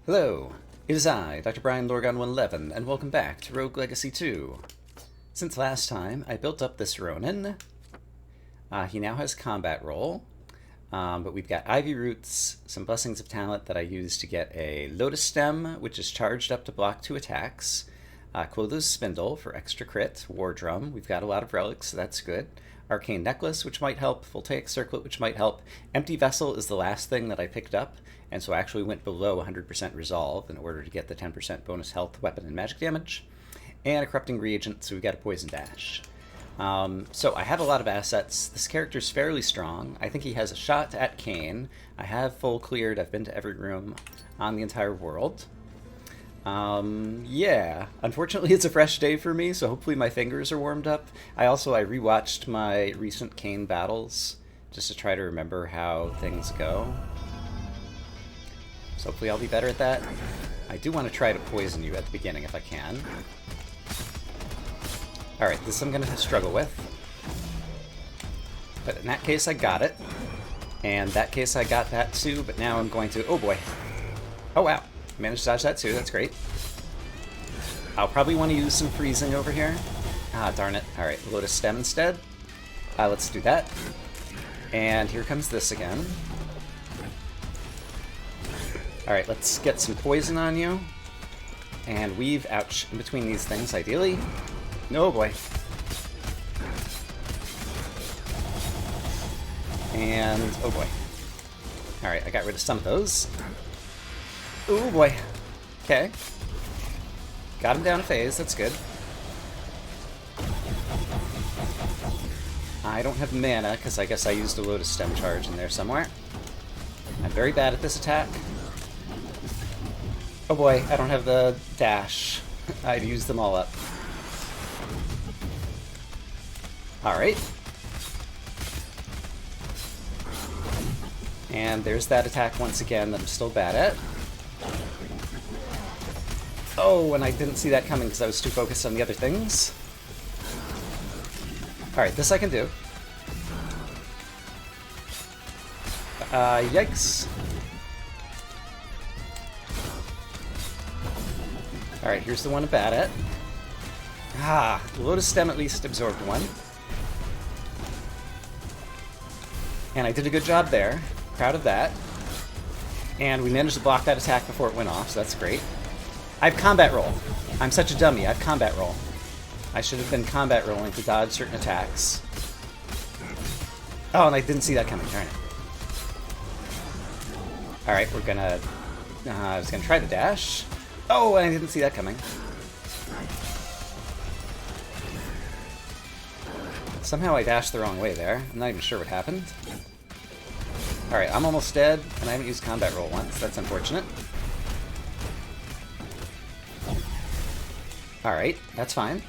Hello, it is I, Dr. Brian Lorgon111, and welcome back to Rogue Legacy 2. Since last time, I built up this Ronin. He now has combat roll, but we've got Ivy Roots, some Blessings of Talent that I used to get a Lotus Stem, which is charged up to block 2 attacks, Quotha's Spindle for extra crit, War Drum, we've got a lot of relics, so that's good. Arcane Necklace, which might help, Voltaic Circlet, which might help. Empty Vessel is the last thing that I picked up, and so I actually went below 100% Resolve in order to get the 10% bonus health, weapon, and magic damage. And a Corrupting Reagent, so we've got a Poison Dash. So I have a lot of assets. This character's fairly strong. I think he has a shot at Kane. I have full cleared. I've been to every room on the entire world. Yeah, unfortunately it's a fresh day for me, so hopefully my fingers are warmed up. I rewatched my recent Kane battles just to try to remember how things go. So hopefully I'll be better at that. I do want to try to poison you at the beginning if I can. Alright, this I'm going to struggle with. But in that case I got it. And that case I got that too, but now I'm going to... Oh boy. Oh wow. Managed to dodge that too, that's great. I'll probably want to use some freezing over here. Ah, darn it. Alright, Lotus Stem instead. Let's do that. And here comes this again. Alright, let's get some poison on you. And weave, ouch, in between these things, ideally. Oh boy. And, oh boy. Alright, I got rid of some of those. Oh boy. Okay. Got him down a phase, that's good. I don't have mana, because I guess I used a Lotus Stem charge in there somewhere. I'm very bad at this attack. Oh boy, I don't have the dash. I'd used them all up. Alright. And there's that attack once again that I'm still bad at. Oh, and I didn't see that coming because I was too focused on the other things. Alright, this I can do. Yikes. Alright, here's the one I'm bad at. Ah, Lotus Stem at least absorbed one. And I did a good job there. Proud of that. And we managed to block that attack before it went off, so that's great. I have combat roll. I'm such a dummy. I have combat roll. I should have been combat rolling to dodge certain attacks. Oh, and I didn't see that coming. Darn it. Alright, we're gonna... I was gonna try the dash. Oh, and I didn't see that coming. Somehow I dashed the wrong way there. I'm not even sure what happened. Alright, I'm almost dead, and I haven't used combat roll once. That's unfortunate. Alright, that's fine.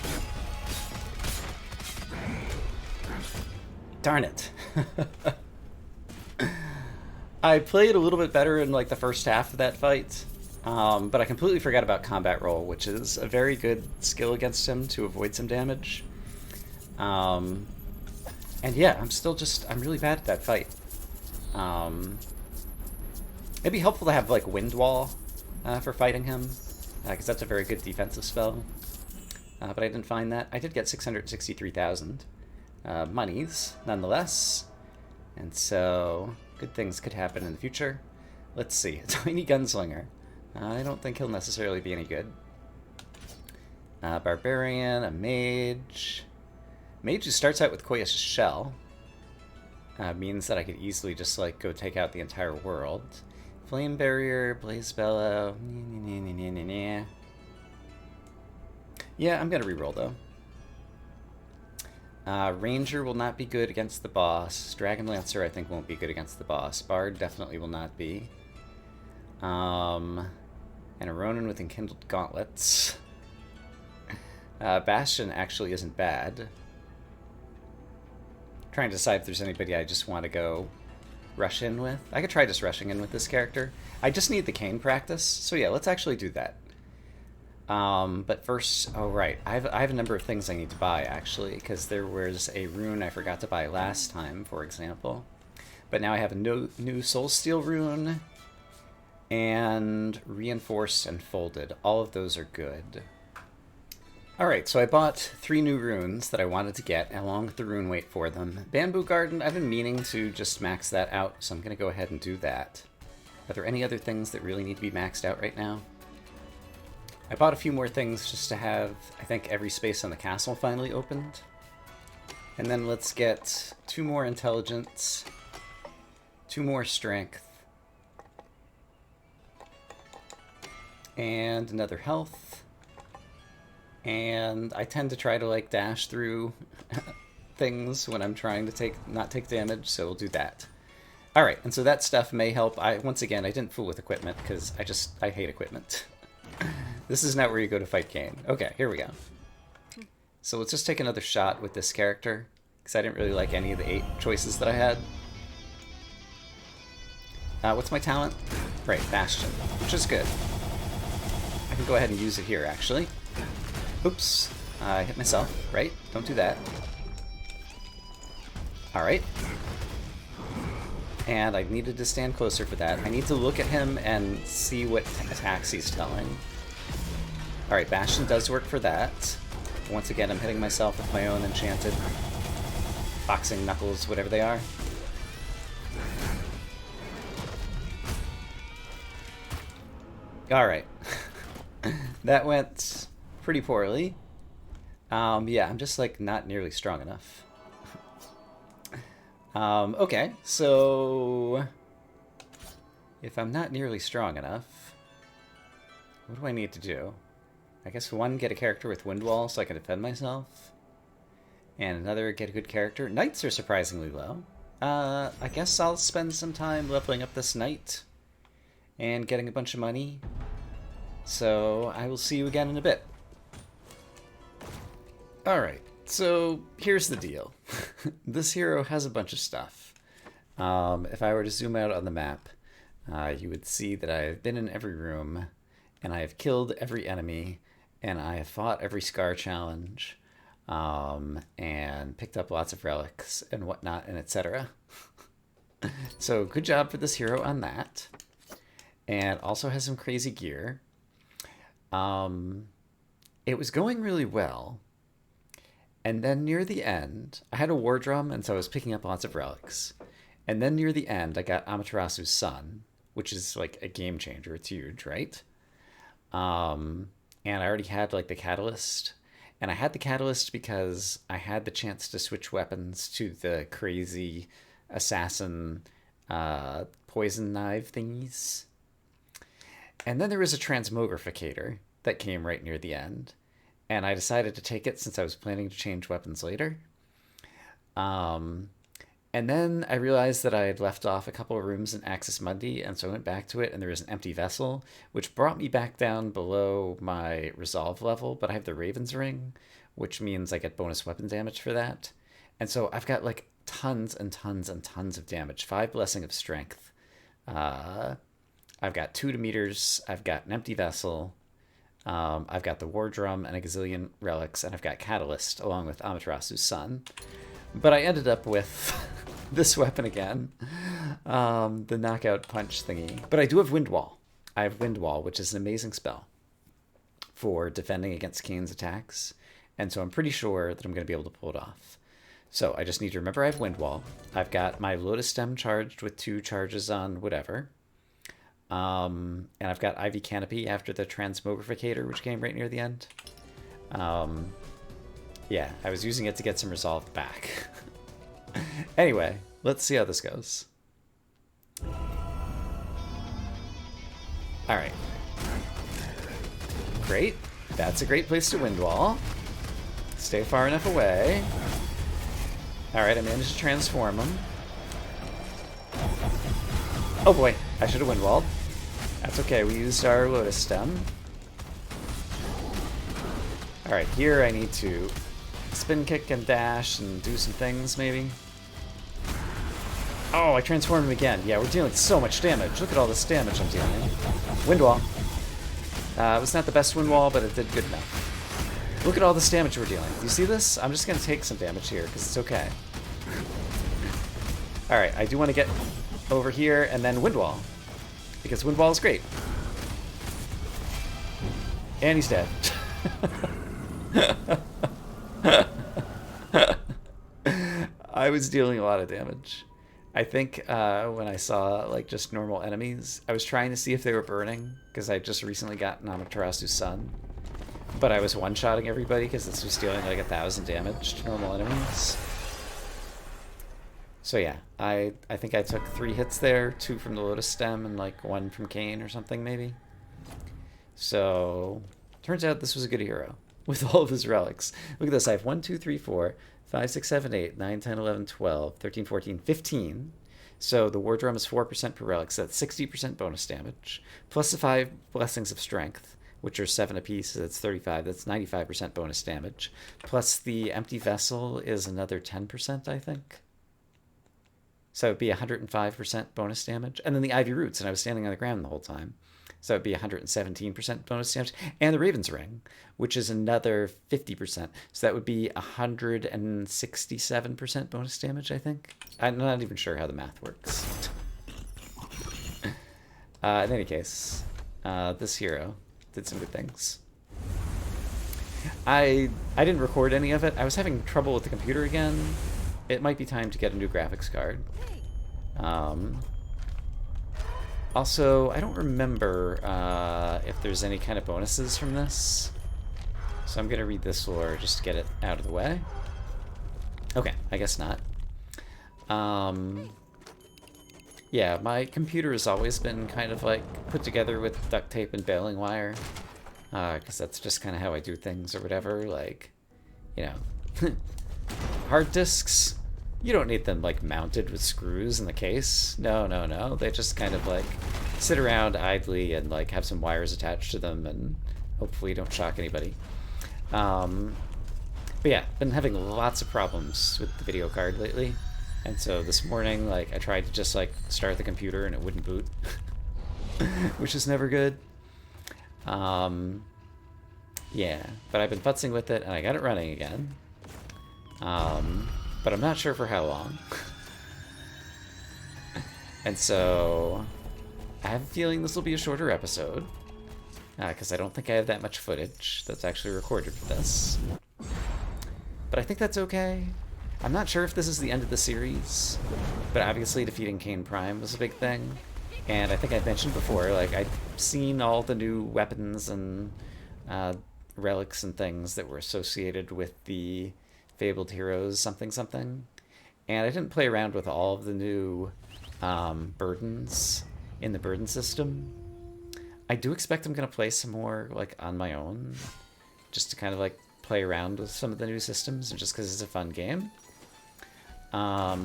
Darn it. I played a little bit better in like the first half of that fight, but I completely forgot about combat roll, which is a very good skill against him to avoid some damage. And yeah, I'm really bad at that fight. It'd be helpful to have like Wind Wall for fighting him, because that's a very good defensive spell. But I didn't find that. I did get 663,000 monies, nonetheless. And so, good things could happen in the future. Let's see. Tiny Gunslinger. I don't think he'll necessarily be any good. Barbarian, a Mage. Mage who starts out with Koya's Shell. Means that I could easily just, like, go take out the entire world. Flame Barrier, Blaze Bellow. Yeah, I'm gonna reroll though. Ranger will not be good against the boss. Dragonlancer I think won't be good against the boss. Bard definitely will not be. And a Ronin with Enkindled Gauntlets. Bastion actually isn't bad. Trying to decide if there's anybody I just want to go rush in with. I could try just rushing in with this character. I just need the Kane practice, so yeah, let's actually do that. But first, oh right, I have a number of things I need to buy actually, because there was a rune I forgot to buy last time, for example. But now I have a new Soul Steel rune, and reinforced and folded. All of those are good. Alright, so I bought 3 new runes that I wanted to get, along with the rune weight for them. Bamboo Garden, I've been meaning to just max that out, so I'm going to go ahead and do that. Are there any other things that really need to be maxed out right now? I bought a few more things just to have, I think, every space on the castle finally opened. And then let's get 2 more intelligence, 2 more strength, and another health. And I tend to try to like dash through things when I'm trying to not take damage, so we'll do that. Alright, and so that stuff may help. Once again, I didn't fool with equipment because I hate equipment. This is not where you go to fight Kane. Okay, here we go. So let's just take another shot with this character, because I didn't really like any of the 8 choices that I had. What's my talent? Right, Bastion, which is good. I can go ahead and use it here, actually. Oops, I hit myself, right? Don't do that. Alright. And I needed to stand closer for that. I need to look at him and see what attacks he's telling. Alright, Bastion does work for that. Once again, I'm hitting myself with my own enchanted boxing knuckles, whatever they are. Alright. That went pretty poorly. Yeah, I'm just like not nearly strong enough. Okay, so if I'm not nearly strong enough, what do I need to do? I guess 1, get a character with Wind Wall so I can defend myself. And another, get a good character. Knights are surprisingly low. I guess I'll spend some time leveling up this knight and getting a bunch of money. So I will see you again in a bit. Alright, so here's the deal. This hero has a bunch of stuff. If I were to zoom out on the map, you would see that I've been in every room, and I have killed every enemy, and I have fought every Scar challenge, and picked up lots of relics and whatnot, and etc. So good job for this hero on that. And also has some crazy gear. It was going really well. And then near the end, I had a war drum, and so I was picking up lots of relics. And then near the end, I got Amaterasu's Son, which is like a game changer. It's huge, right? And I already had like the Catalyst. And I had the Catalyst because I had the chance to switch weapons to the crazy assassin poison knife thingies. And then there was a Transmogrificator that came right near the end. And I decided to take it since I was planning to change weapons later. And then I realized that I had left off a couple of rooms in Axis Mundi, and so I went back to it, and there was an empty vessel, which brought me back down below my resolve level, but I have the Raven's Ring, which means I get bonus weapon damage for that. And so I've got like tons and tons and tons of damage. 5 Blessing of Strength. I've got 2 meters. I've got an empty vessel. I've got the War Drum and a gazillion relics, and I've got Catalyst along with Amaterasu's Son. But I ended up with this weapon again, the Knockout Punch thingy. But I do have Wind Wall. I have Wind Wall, which is an amazing spell for defending against Kane's attacks. And so I'm pretty sure that I'm going to be able to pull it off. So I just need to remember I have Wind Wall. I've got my Lotus Stem charged with 2 charges on whatever. And I've got Ivy Canopy after the Transmogrificator, which came right near the end. Yeah, I was using it to get some resolve back. Anyway, let's see how this goes. Alright. Great. That's a great place to Wind Wall. Stay far enough away. Alright, I managed to transform him. Oh boy, I should have Wind Walled. That's okay, we used our Lotus Stem. Alright, here I need to spin kick and dash and do some things, maybe. Oh, I transformed him again. Yeah, we're dealing so much damage. Look at all this damage I'm dealing. Wind Wall. It was not the best Wind Wall, but it did good enough. Look at all this damage we're dealing. Do you see this? I'm just going to take some damage here, because it's okay. Alright, I do want to get over here and then Wind Wall. Because Wind Wall is great. And he's dead. I was dealing a lot of damage. I think when I saw like just normal enemies, I was trying to see if they were burning because I just recently got Namaterasu's son. But I was one-shotting everybody because this was dealing like 1,000 damage to normal enemies. So yeah, I think I took 3 hits there, 2 from the Lotus Stem and like 1 from Cain or something maybe. So turns out this was a good hero with all of his relics. Look at this, I have 1, 2, 3, 4, 5, 6, 7, 8, 9, 10, 11, 12, 13, 14, 15. So the War Drum is 4% per relic, so that's 60% bonus damage. Plus the 5 Blessings of Strength, which are 7 apiece, so that's 35. That's 95% bonus damage. Plus the Empty Vessel is another 10%, I think. So it would be 105% bonus damage. And then the Ivy Roots, and I was standing on the ground the whole time. So it would be 117% bonus damage. And the Raven's Ring, which is another 50%. So that would be 167% bonus damage, I think. I'm not even sure how the math works. In any case, this hero did some good things. I didn't record any of it. I was having trouble with the computer again. It might be time to get a new graphics card. Also, I don't remember if there's any kind of bonuses from this. So I'm going to read this lore just to get it out of the way. Okay, I guess not. Yeah, my computer has always been kind of like put together with duct tape and baling wire. Because that's just kind of how I do things or whatever. Like, you know, hard disks. You don't need them, like, mounted with screws in the case. No, no, no. They just kind of, like, sit around idly and, like, have some wires attached to them and hopefully don't shock anybody. But yeah, been having lots of problems with the video card lately. And so this morning, like, I tried to just, like, start the computer and it wouldn't boot. Which is never good. Yeah, but I've been futzing with it and I got it running again. But I'm not sure for how long. And so I have a feeling this will be a shorter episode because I don't think I have that much footage that's actually recorded for this. But I think that's okay. I'm not sure if this is the end of the series, but obviously defeating Cain Prime was a big thing. And I think I mentioned before, like, I'd seen all the new weapons and relics and things that were associated with the Fabled Heroes something something, and I didn't play around with all of the new burdens in the burden system. I do expect I'm going to play some more, like, on my own, just to kind of, like, play around with some of the new systems, just because it's a fun game. But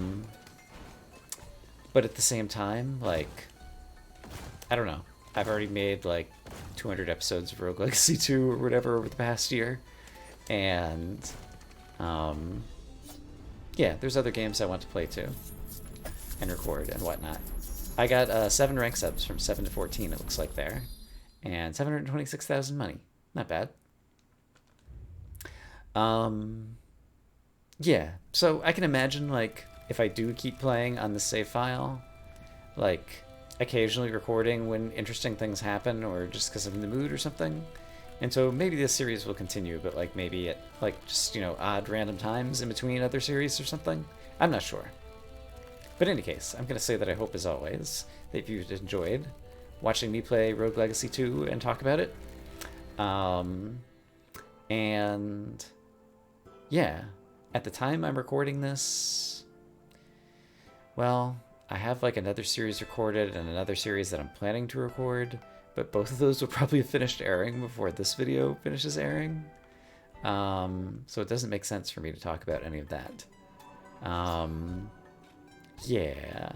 at the same time, like, I don't know. I've already made, like, 200 episodes of Rogue Legacy 2 or whatever over the past year, and yeah, there's other games I want to play too, and record and whatnot. I got 7 rank subs from 7 to 14, it looks like there, and 726,000 money. Not bad. Yeah, so I can imagine, like, if I do keep playing on the save file, like, occasionally recording when interesting things happen or just because I'm in the mood or something. And so maybe this series will continue, but, like, maybe at, like, just, you know, odd random times in between other series or something. I'm not sure. But in any case, I'm going to say that I hope, as always, that you've enjoyed watching me play Rogue Legacy 2 and talk about it. And yeah, at the time I'm recording this, well, I have, like, another series recorded and another series that I'm planning to record. But both of those will probably have finished airing before this video finishes airing. So it doesn't make sense for me to talk about any of that. Yeah.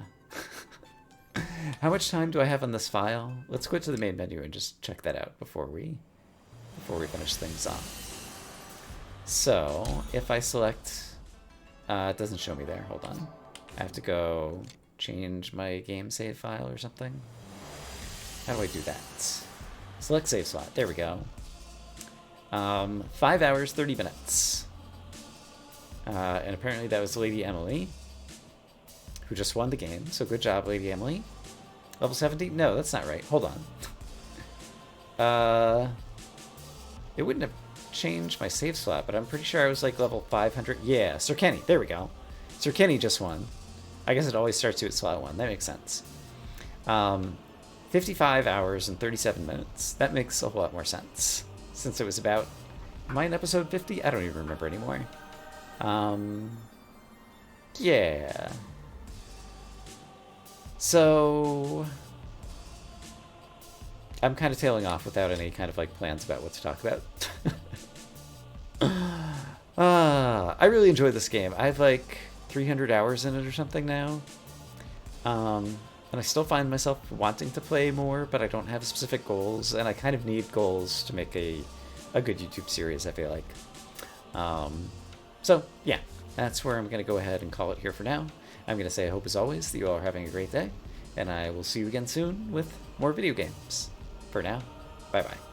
How much time do I have on this file? Let's go to the main menu and just check that out before we finish things off. So if I select, it doesn't show me there. Hold on. I have to go change my game save file or something. How do I do that? Select save slot. There we go. 5 hours, 30 minutes. And apparently that was Lady Emily, who just won the game. So good job, Lady Emily. Level 70? No, that's not right. Hold on. It wouldn't have changed my save slot, but I'm pretty sure I was like level 500. Yeah, Sir Kenny. There we go. Sir Kenny just won. I guess it always starts you at slot 1. That makes sense. 55 hours and 37 minutes. That makes a whole lot more sense. Since it was about... Am I in episode 50? I don't even remember anymore. Yeah. So... I'm kind of tailing off without any kind of like plans about what to talk about. I really enjoyed this game. I have like 300 hours in it or something now. And I still find myself wanting to play more, but I don't have specific goals, and I kind of need goals to make a good YouTube series, I feel like. So, yeah, that's where I'm going to go ahead and call it here for now. I'm going to say I hope, as always, that you all are having a great day, and I will see you again soon with more video games. For now, bye-bye.